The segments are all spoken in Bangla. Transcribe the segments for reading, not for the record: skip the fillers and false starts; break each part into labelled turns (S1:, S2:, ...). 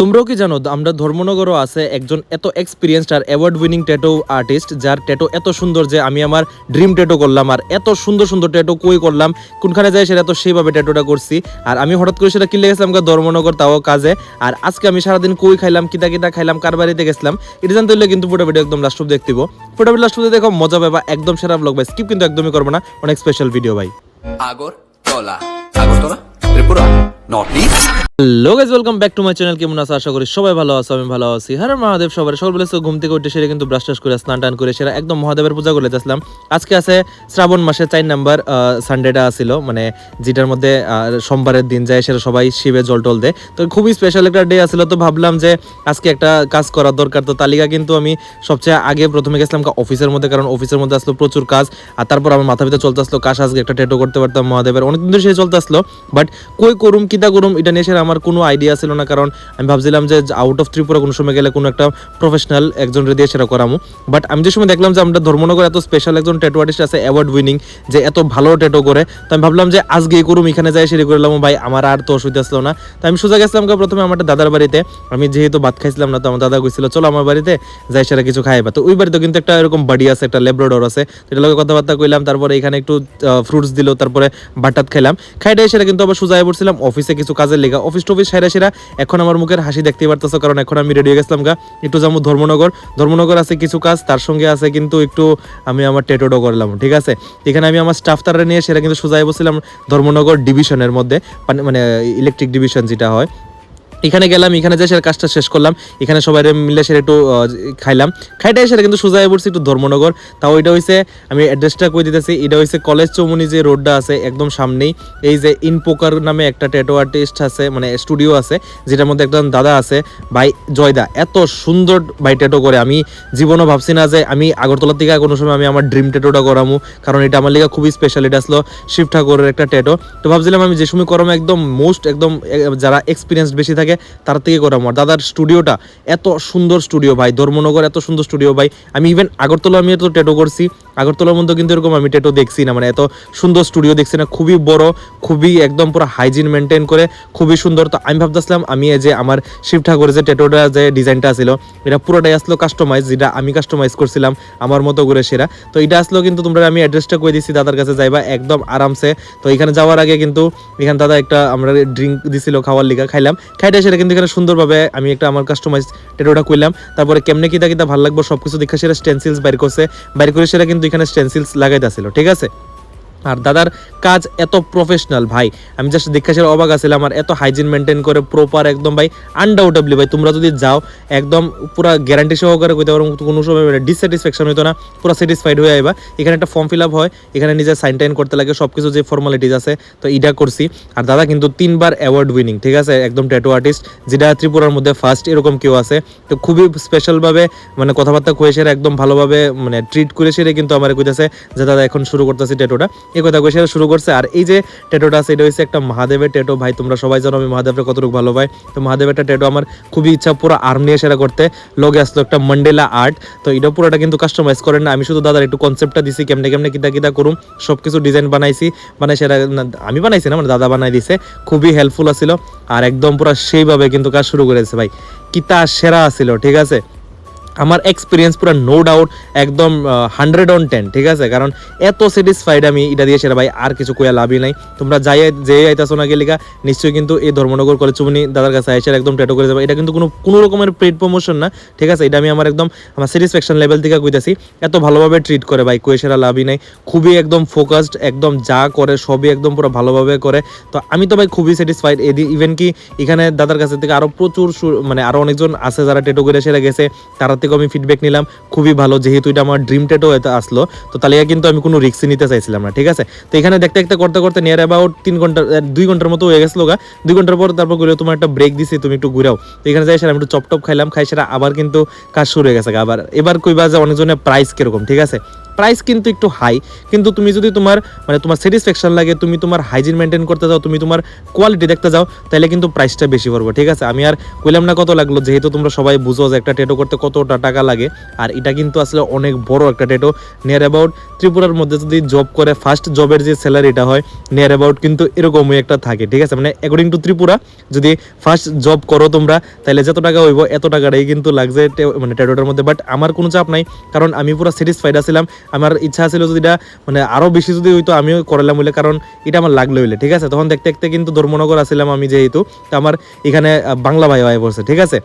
S1: তোমরাও কি জানো আমরা ধর্মনগরও আছে একজন এত এক্সপিরিয়েন্সড আর অ্যাওয়ার্ড উইনিং ট্যাটু আর্টিস্ট যার ট্যাটু এত সুন্দর যে আমি আমার ড্রিম ট্যাটু করলাম। আর এত সুন্দর সুন্দর ট্যাটু কই করলাম, কোনখানে যায় সেটা তো সেইভাবে ট্যাটুটা করছি। আর আমি হঠাৎ করে সেটা কিনলে গেছিলাম ধর্মনগর, তাও কাজে। আর আজকে আমি সারাদিন কই খাইলাম, কিতা কিতা খাইলাম, কার বাড়িতে গেছিলাম, এটা জানতে হলে কিন্তু পুরো ভিডিও একদম লাস্ট অব্দি দেখতে দিব। পুরো ভিডিও লাস্ট অব্দি দেখো, মজা পাবা, একদম সেরা ব্লগ ভাই, স্কিপ কিন্তু একদমই করবো না, অনেক স্পেশাল ভিডিও ভাই।
S2: Agartala Agartala Tripura north east.
S1: Hello guys, welcome back to my channel. কেমন আছো? আশা করি সবাই ভালো আছো, আমি ভালো আছি। হ্যাঁ মহাদেব সবার সকালবেলা ঘুম থেকে উঠে সেরে কিন্তু ব্রাশ টাশ করে স্নান টান করে সেরা একদম মহাদেবের পূজা করে যাচ্ছিলাম। আজকে আছে শ্রাবণ মাসে 4 নাম্বার সানডেটা আসিল, মানে যেটার মধ্যে সোমবারের দিন যায় সেটা সবাই শিবে জল টল দেয়। তো খুবই স্পেশাল একটা ডে আসিল, তো ভাবলাম যে আজকে একটা কাজ করার দরকার। তো তালিকা কিন্তু আমি সবচেয়ে আগে প্রথমে গেছিলাম অফিসের মধ্যে, কারণ অফিসের মধ্যে আসলো প্রচুর কাজ। আর তারপর আমার মাথা ভিতরে চলতে আসলো কাজ আজকে একটা ট্যাটু করতে পারতাম মহাদেবের, অনেকদিন ধরে সে চলতে আসলো। বাট কই করুম কিতা করুম এটা নিয়ে সেটা আমার কোনো আইডিয়া ছিল না, কারণ আমি ভাবছিলাম যে আউট অফ ত্রিপুরা কোনো সময় গেলে কোনো একটা প্রফেশনাল একজন দিয়ে সেটা করামু। বাট আমি যে সময় দেখলাম যে আমরা ধর্মনগর এত স্পেশাল একজন ট্যাটু আর্টিস্ট আছে অ্যাওয়ার্ড উইনিং, যে এত ভালো ট্যাটু করে, তো আমি ভাবলাম যে আজকেই করুম, এখানে যাই সেরে করলাম। ভাই আমার আর তো অসুবিধা আসলো না, তো আমি সোজা গেছিলাম প্রথমে আমার দাদার বাড়িতে। আমি যেহেতু ভাত খাইছিলাম না, তো আমার দাদা কইছিল চলো আমার বাড়িতে যাই সেটা কিছু খাইবা। তো ওই বাড়িতে কিন্তু একটা এরকম বাড়ি আছে, একটা ল্যাব্রাডর আছে, এটার লগে কথাবার্তা কইলাম। তারপরে এখানে একটু ফ্রুটস দিল, তারপরে বাটাত খেলাম। খাইটাই সেটা কিন্তু আবার সোজা পড়ছিলাম অফিসে কিছু কাজের লেগা। অফিস টফিস সেরা এখন আমার মুখের হাসি দেখতে পারতেছো, কারণ এখন আমি রেডি হয়ে গেছিলাম একটু যাবো ধর্মনগর। ধর্মনগর আছে কিছু কাজ, তার সঙ্গে আছে কিন্তু একটু আমি আমার ট্যাটুটা করলাম, ঠিক আছে। এখানে আমি আমার স্টাফ তারা নিয়ে সেটা কিন্তু সোজাই বসছিলাম ধর্মনগর ডিভিশনের মধ্যে, মানে ইলেকট্রিক ডিভিশন যেটা হয়। এখানে গেলাম, এখানে যে সেটা কাজটা শেষ করলাম, এখানে সবাই মিলে সেটা একটু খাইলাম। খাইটাই সেটা কিন্তু সোজা পড়ছি একটু ধর্মনগর। তাও এটা হয়েছে, আমি অ্যাড্রেসটা কই দিতেছি, এটা হয়েছে কলেজ চৌমুনি যে রোডটা আছে একদম সামনেই। এই যে ইনপোকার নামে একটা ট্যাটু আর্টিস্ট আছে, মানে স্টুডিও আছে, যেটার মধ্যে একজন দাদা আছে ভাই জয়দা, এত সুন্দর ভাই ট্যাটু করে। আমি জীবনও ভাবছি না যে আমি আগরতলা থেকে কোনো সময় আমি আমার ড্রিম ট্যাটুটা করামু, কারণ এটা আমার লিগা খুবই স্পেশাল। এটা আসলো শিব ঠাকুরের একটা ট্যাটু। তো ভাবছিলাম আমি যে সময় করামো একদম মোস্ট একদম যারা এক্সপিরিয়েন্স বেশি থাকে তার থেকে করাম। আর দাদার স্টুডিওটা এত সুন্দর স্টুডিও ভাই, ধর্মনগর এত সুন্দর স্টুডিও ভাই। আমি ইভেন আগরতলা আমি এত ট্যাটু করছি, আগরতলার মধ্যে কিন্তু এরকম আমি ট্যাটু দেখছি না, মানে এত সুন্দর স্টুডিও দেখছি না। খুবই বড়, খুবই একদম পুরো হাইজিন মেনটেন করে, খুবই সুন্দর। তো আমি ভাবতেছিলাম আমি এই যে আমার শিব ঠাকুরের যে ট্যাটুটা যে ডিজাইনটা ছিল, এটা পুরোটাই আসলো কাস্টমাইজ, যেটা আমি কাস্টমাইজ করছিলাম আমার মতো করে সেরা। তো এটা আসলো কিন্তু তোমরা আমি অ্যাড্রেসটা কই দিছি, দাদার কাছে যাইবা একদম আরামসে। তো এখানে যাওয়ার আগে কিন্তু এখানে দাদা একটা আমরা ড্রিঙ্ক দিছিল খাওয়ার লিগা, খাইলাম। খাইটা সেটা কিন্তু এখানে সুন্দরভাবে আমি একটা আমার কাস্টমাইজ ট্যাটুটা কইলাম। তারপরে কেমনে কিতা কিতা ভালো লাগবে সবকিছু দেখা সেটা স্টেনসিলস বাইর করছে, বাইর করে সেটা কিন্তু এখানে স্টেনসিলস লাগাইতেছিল, ঠিক আছে। আর দাদার কাজ এত প্রফেশনাল ভাই, আমি জাস্ট দেখা সেটা অবাক আছিলাম। আর এত হাইজিন মেনটেন করে প্রপার একদম ভাই, আনডাউটেবলি ভাই তোমরা যদি যাও একদম পুরো গ্যারান্টি সহকারে কইতে পারো কোনো সময় ডিসস্যাটিসফ্যাকশন হইতো না, পুরো স্যাটিসফাইড হয়ে আইবা। এখানে একটা ফর্ম ফিল আপ হয়, এখানে নিজের সাইন টাইন করতে লাগে, সব কিছু যে ফর্মালিটিস আছে, তো এটা করছি। আর দাদা কিন্তু 3বার অ্যাওয়ার্ড উইনিং, ঠিক আছে, একদম ট্যাটু আর্টিস্ট, যেটা ত্রিপুরার মধ্যে ফার্স্ট এরকম কেউ আছে। তো খুবই স্পেশালভাবে মানে কথাবার্তা কয়ে সেরা একদম ভালোভাবে মানে ট্রিট করে সেরে কিন্তু আমার কইতেছে যে দাদা এখন শুরু করতেছি ট্যাটুটা, এই কথা কই সেটা শুরু করছে। আর এই যে ট্যাটুটা আছে এটা হচ্ছে একটা মহাদেবের ট্যাটু ভাই, তোমরা সবাই জানো আমি মহাদেবটা কতটুকু ভালো পাই। তো মহাদেবের একটা ট্যাটু আমার খুবই ইচ্ছা পুরো আর্ম নিয়ে সেটা করতে। লগে আসলো একটা মন্ডেলা আর্ট, তো এটা পুরোটা কিন্তু কাস্টমাইজ করেন না, আমি শুধু দাদার একটু কনসেপ্টটা দিছি কেমনে কেমনে কিতা কিতা করুম, সব কিছু ডিজাইন বানাইছি। মানে সেটা আমি বানাইছি না, মানে দাদা বানাই দিছে, খুবই হেল্পফুল আছিল। আর একদম পুরো সেইভাবে কিন্তু কাজ শুরু করেছে ভাই, কিতা সেরা আছিল, ঠিক আছে। আমার এক্সপিরিয়েন্স পুরো নো ডাউট একদম 100/10, ঠিক আছে। কারণ এত স্যাটিসফাইড আমি এটা দিয়ে সেটা ভাই, আর কিছু কইয়া লাভই নাই। তোমরা যাই যে আইতাছো না গেলিকা নিশ্চয়ই কিন্তু এই ধর্মনগর কলেজ চুমনি দাদার কাছে আইসা একদম ট্যাটু করে যাবে। এটা কিন্তু কোনো রকমের পেড প্রমোশন না, ঠিক আছে। এটা আমি আমার একদম আমার স্যাটিসফ্যাকশন লেভেল থেকে কইতাছি, এত ভালোভাবে ট্রিট করে ভাই, কই সেটা লাভই নাই। খুবই একদম ফোকাসড, একদম যা করে সবই একদম পুরো ভালোভাবে করে। তো আমি তো ভাই খুবই স্যাটিসফাইড। ইভেন কি এখানে দাদার কাছে থেকে আরও প্রচুর মানে আরও অনেকজন আছে যারা ট্যাটু করে সেটা গেছে, তারা থেকে আমি ফিডব্যাক নিলাম খুবই ভালো। যেহেতু এটা আমার ড্রিম ট্যাটু আসলো, তো তাহলে কিন্তু আমি কোনো রিস্ক নিতে চাইছিলাম না, ঠিক আছে। তো এখানে দেখতে দেখতে করতে করতে নিয়ার অ্যাবাউট 2 ঘন্টার মতো হয়ে গেছিলো 2 ঘন্টার পর তারপর ঘুরে তোমার একটা ব্রেক দিছি, তুমি একটু ঘুরাও। তো এখানে যাই সেটা আমি একটু চপটপ খাইলাম, খাই সেটা আবার কিন্তু কাজ শুরু হয়ে গেছে। আবার এবার কইবা যে অনেকজনের প্রাইস কিরকম, ঠিক আছে। প্রাইস কিন্তু একটু হাই, কিন্তু তুমি যদি তোমার মানে তোমার স্যাটিসফ্যাকশন লাগে, তুমি তোমার হাইজিন মেনটেন করতে যাও, তুমি তোমার কোয়ালিটি দেখতে যাও, তাহলে কিন্তু প্রাইসটা বেশি পড়বে, ঠিক আছে। আমি আর কইলাম না কত লাগলো, যেহেতু তোমরা সবাই বুঝো যে একটা ট্যাটু করতে কতটা টাকা লাগে। আর এটা কিন্তু আসলে অনেক বড় একটা ট্যাটু, নিয়ার অ্যাবাউট ত্রিপুরার মধ্যে যদি জব করে ফার্স্ট জবের যে স্যালারিটা হয় নিয়ার অ্যাবাউট কিন্তু এরকমই একটা থাকে, ঠিক আছে, মানে অ্যাকর্ডিং টু ত্রিপুরা যদি ফার্স্ট জব করো তোমরা তাহলে যত টাকা হইব এত টাকাটাই কিন্তু লাগছে মানে ট্যাটুটার মধ্যে। বাট আমার কোনো চাপ নাই, কারণ আমি পুরো স্যাটিসফাইড আছিলাম। আমার ইচ্ছা ছিল যদি এটা মানে আরও বেশি যদি হইতো আমিও করালাম বলে, কারণ এটা আমার লাগলো হইলে, ঠিক আছে। তখন দেখতে দেখতে কিন্তু ধর্মনগর আসছিলাম আমি, যেহেতু তো আমার এখানে বাংলা ভাই হয়ে পড়ছে, ঠিক আছে।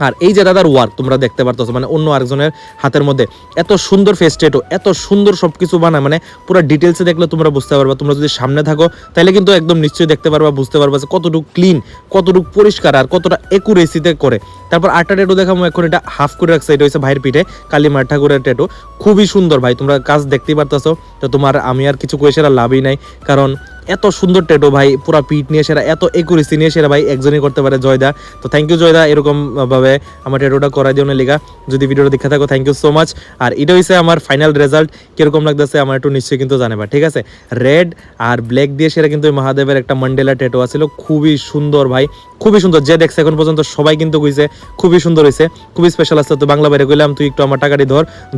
S1: আর এই যে দাদার ওয়ার্ক তোমরা দেখতে পারতেছো, মানে অন্য আরেকজনের হাতের মধ্যে এত সুন্দর ফেস ট্যাটু, এত সুন্দর সবকিছু বানায়, মানে পুরো ডিটেলসে দেখলে তোমরা বুঝতে পারবা। তোমরা যদি সামনে থাকো তাহলে কিন্তু একদম নিশ্চয়ই দেখতে পারবা, বুঝতে পারবা যে কতটুকু ক্লিন, কতটুকু পরিষ্কার আর কতটা একুরেসিতে করে। তারপর আটটা ট্যাটু দেখাবো এখন, এটা হাফ করে রাখছে, এটা হচ্ছে ভাইয়ের পিঠে কালীমার ঠাকুরের ট্যাটু, খুবই সুন্দর ভাই, তোমরা কাজ দেখতেই পারতেছো। তো তোমার আমি আর কিছু কইছে লাভই নাই, কারণ এত সুন্দর ট্যাটু ভাই, পুরা পিঠ নিয়ে সেরা, এত একুরেসি নিয়ে সেরা ভাই একজনই করতে পারে, জয়দা। তো থ্যাংক ইউ জয়দা, এরকম ভাবে আমার ট্যাটুটা করাই দিও না লেগা। যদি ভিডিওটা দেখে থাকো থ্যাংক ইউ সো মাচ। আর এটা হচ্ছে আমার ফাইনাল রেজাল্ট, কিরকম লাগতেছে আমার একটু নিশ্চয়ই কিন্তু জানাবা, ঠিক আছে। রেড আর ব্ল্যাক দিয়ে সেরা কিন্তু মহাদেবের একটা মন্ডেলা ট্যাটু আছিল, খুবই সুন্দর ভাই, খুবই সুন্দর। যে দেখছে এখন পর্যন্ত সবাই কিন্তু কইছে খুবই সুন্দর হয়েছে, খুবই স্পেশাল আসছে। তো বাংলা বাইরে কইলাম তুই একটু আমার টাকাটি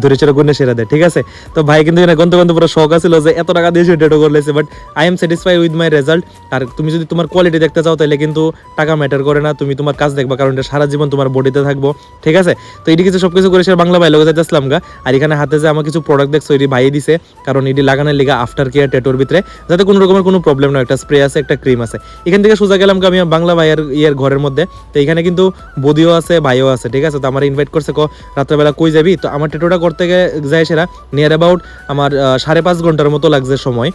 S1: ধরে সেরা গুণে সেরা দে, ঠিক আছে। তো ভাই কিন্তু এখানে গন্ত গন্ত পুরো শখ আছিল যে এত টাকা দিয়ে সে ট্যাটু করলেছে, but I am satisfied with my result. আর তুমি যদি তোমার কোয়ালিটি দেখতে চাও তাহলে কিন্তু টাকা ম্যাটার করে না, তুমি তোমার কাজ দেখবা, কারণ এটা সারা জীবন তোমার বডিতে থাকবো, ঠিক আছে। তো এটি কিছু সবকিছু করে সে বাংলা ভাই লোকে যাইতেছিলাম গা। আর এখানে হাতে যে আমার কিছু প্রোডাক্ট দেখছো এটি ভাইয়ে দিছে, কারণ এটি লাগানোর লেগে আফটার কেয়ার ট্যাটুর ভিতরে যাতে কোনো রকমের কোনো প্রবলেম না, একটা স্প্রে আছে, একটা ক্রিম আছে। এখান থেকে সোজা গেলাম আমি বাংলা ভাইয়ের ঘরের মধ্যে। তো এখানে কিন্তু বদিও আছে, ভাইও আছে, ঠিক আছে। তো আমার ইনভাইট করছে রাত্রেবেলা কই যাবি, তো আমার ট্যাটুটা করতে যায় সেরা নিয়ার অ্যাবাউট আমার 5.5 ঘন্টার মতো লাগছে সময়।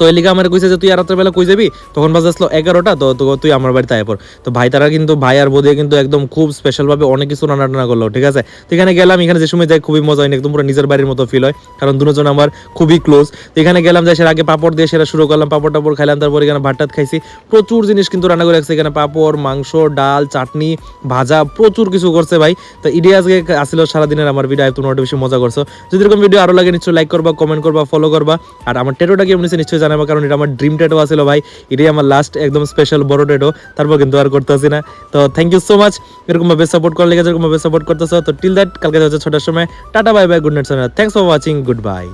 S1: তো এলিকা আমার কইছে যে তুই আর রাত্রেবেলা কই যাবি, তখন বাজলো 11টা, তো তুই আমার বাড়িতে আয় পর। তো ভাই তারা কিন্তু ভাই আর বোধে কিন্তু একদম খুব স্পেশালভাবে অনেক কিছু রান্না টান্না করলো, ঠিক আছে। তো এখানে গেলাম, এখানে যে সময় যাই খুবই মজা হয়, একদম পুরো নিজের বাড়ির মতো ফিল হয়, কারণ দুজন আমার খুবই ক্লোজ। তো এখানে গেলাম যাই সেরা আগে পাপড় দিয়ে সেরা শুরু করলাম, পাপড় টাপড় খাইলাম, তারপর এখানে ভাত টাত খাইছি, প্রচুর জিনিস কিন্তু রান্না করে রাখছে এখানে, পাপড়, মাংস, ডাল, চাটনি, ভাজা, প্রচুর কিছু করছে ভাই। তো ইডি আজকে আসলে সারাদিনের আমার ভিডিও, তোমরা একটু বেশি মজা করছো। যদি এরকম ভিডিও আরো লাগে নিশ্চয়ই লাইক করবা, কমেন্ট করবা, ফলো করবা। আর আমার ট্যাটুটা কেমন হয়েছে নিশ্চয়ই জানাবা, কারণ এটা আমার ড্রিম ট্যাটু আছিল ভাই, এটাই আমার লাস্ট একদম স্পেশাল বড় ট্যাটু, তারপর কিন্তু আর করতেছি না। তো থ্যাংক ইউ সো মাচ এরকম ভাবে সাপোর্ট করার লেগে, যেরকম ভাবে সাপোর্ট করতেছো। তো টিল দ্যাট কালকে হচ্ছে 6টার সময়, tata bye bye, good night, thanks for watching, good bye.